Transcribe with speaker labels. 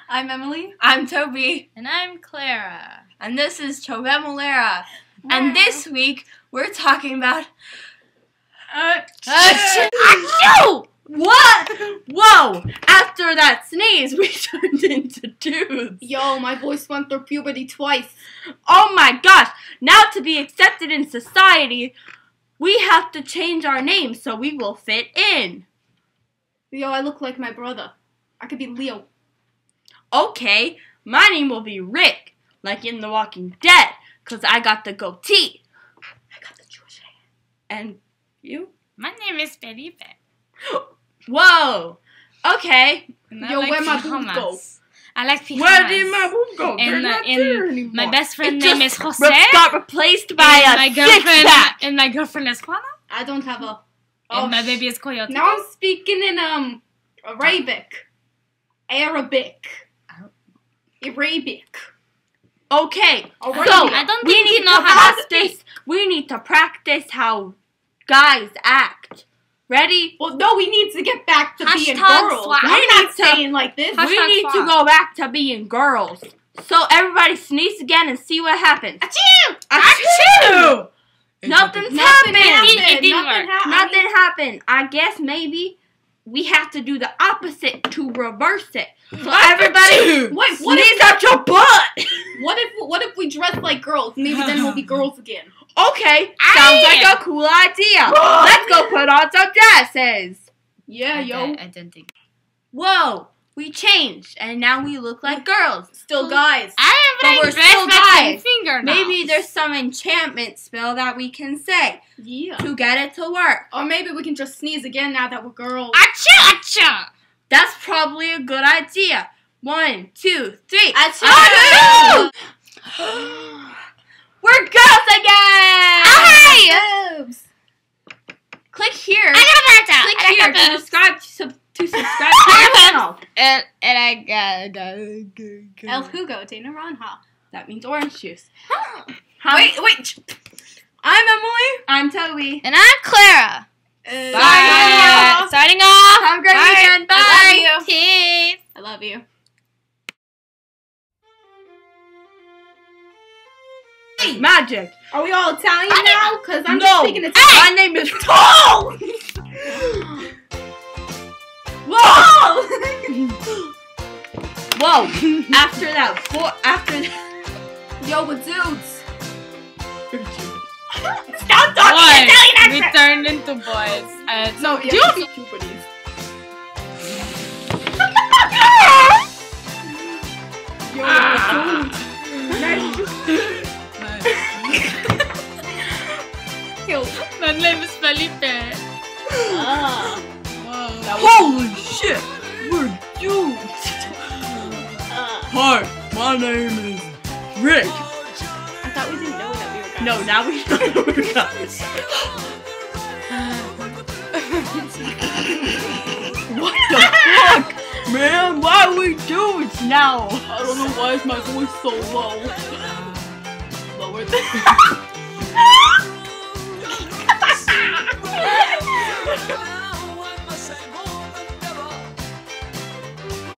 Speaker 1: I'm Emily.
Speaker 2: I'm Toby.
Speaker 3: And I'm Clara.
Speaker 2: And this is Chovemolera. And this week, we're talking about... Achoo! What? Whoa! After that sneeze, we turned into dudes.
Speaker 1: Yo, my voice went through puberty twice.
Speaker 2: Oh my gosh! Now to be accepted in society, we have to change our name so we will fit in.
Speaker 1: Yo, I look like my brother. I could be Leo.
Speaker 2: Okay, my name will be Rick, like in The Walking Dead, because I got the goatee.
Speaker 1: I got the Jewish hair.
Speaker 2: And you?
Speaker 3: My name is Felipe.
Speaker 2: Whoa! Okay.
Speaker 1: Yo, where my boob go?
Speaker 3: I like pijamas.
Speaker 2: Where did my boob go?
Speaker 3: And,
Speaker 2: They're not there anymore.
Speaker 3: my best friend name is Jose.
Speaker 2: Got replaced by
Speaker 3: and
Speaker 2: a
Speaker 3: my girlfriend.
Speaker 2: six-pack.
Speaker 3: And my girlfriend is Juana.
Speaker 1: I don't have a...
Speaker 3: And my baby is Coyote.
Speaker 1: Now I'm speaking in, Arabic.
Speaker 2: Okay,
Speaker 1: Oh,
Speaker 2: so
Speaker 3: I don't
Speaker 2: we
Speaker 3: think
Speaker 2: need
Speaker 3: you know
Speaker 2: to
Speaker 3: how to
Speaker 2: practice. We need to practice how guys act. Ready?
Speaker 1: Well, no, we need to get back to being
Speaker 3: Hashtag
Speaker 1: girls.
Speaker 3: swag.
Speaker 1: I'm
Speaker 2: We
Speaker 1: not
Speaker 2: need to-
Speaker 1: saying like this.
Speaker 3: Hashtag
Speaker 2: We need to
Speaker 3: swag.
Speaker 2: go back to being girls. So everybody sneeze again and see what happens.
Speaker 1: Achoo!
Speaker 2: Achoo! Nothing's
Speaker 1: Nothing
Speaker 2: happened.
Speaker 1: happened.
Speaker 3: It didn't
Speaker 1: Nothing
Speaker 3: work.
Speaker 1: happened.
Speaker 2: Nothing happened. I guess maybe we have to do the opposite to reverse it. So everybody,
Speaker 1: Wait,
Speaker 2: sneeze out your butt.
Speaker 1: what if we dress like girls? Maybe then we'll be girls again.
Speaker 2: Okay, sounds like a cool idea. Let's go put on some dresses.
Speaker 1: Yeah, yo.
Speaker 3: I don't think.
Speaker 2: Whoa, we changed, and now we look like girls.
Speaker 1: Still guys.
Speaker 2: But we're
Speaker 3: Dress
Speaker 2: still
Speaker 3: like
Speaker 2: guys.
Speaker 3: fingernails.
Speaker 2: Maybe there's some enchantment spell that we can say
Speaker 1: Yeah.
Speaker 2: to get it to work.
Speaker 1: Or maybe we can just sneeze again now that we're girls.
Speaker 3: Achoo! Achoo!
Speaker 2: That's probably a good idea. 1, 2, 3.
Speaker 1: Achoo!
Speaker 2: We're girls again!
Speaker 1: Boobs.
Speaker 2: Click here.
Speaker 3: Click
Speaker 2: Click here to subscribe to our channel.
Speaker 3: And I got
Speaker 1: El Hugo de Naranja.
Speaker 2: That means orange juice.
Speaker 1: Wait. I'm Emily.
Speaker 2: I'm Toby.
Speaker 3: And I'm Clara.
Speaker 2: Bye.
Speaker 3: Starting off.
Speaker 2: Have a great
Speaker 3: Bye.
Speaker 2: weekend. Bye.
Speaker 1: I love you.
Speaker 3: Peace.
Speaker 1: I love you.
Speaker 2: Magic.
Speaker 1: Are we all Italian now? Because I'm
Speaker 2: No.
Speaker 1: just speaking Italian.
Speaker 2: My name is Tall. Whoa! Whoa! After that,
Speaker 1: Yo, with dudes.
Speaker 2: Stop
Speaker 3: Boys. We turned into boys.
Speaker 1: No,
Speaker 2: Dudes.
Speaker 1: Puberties. Yo, Yo.
Speaker 3: My name is Felipe.
Speaker 2: Holy shit! We're dudes! Hi, my name is Rick.
Speaker 1: I thought we didn't know that we were guys.
Speaker 2: No, now we know we're guys. What the fuck? Man, why are we dudes now?
Speaker 1: I don't know why is my voice so low. Lower than...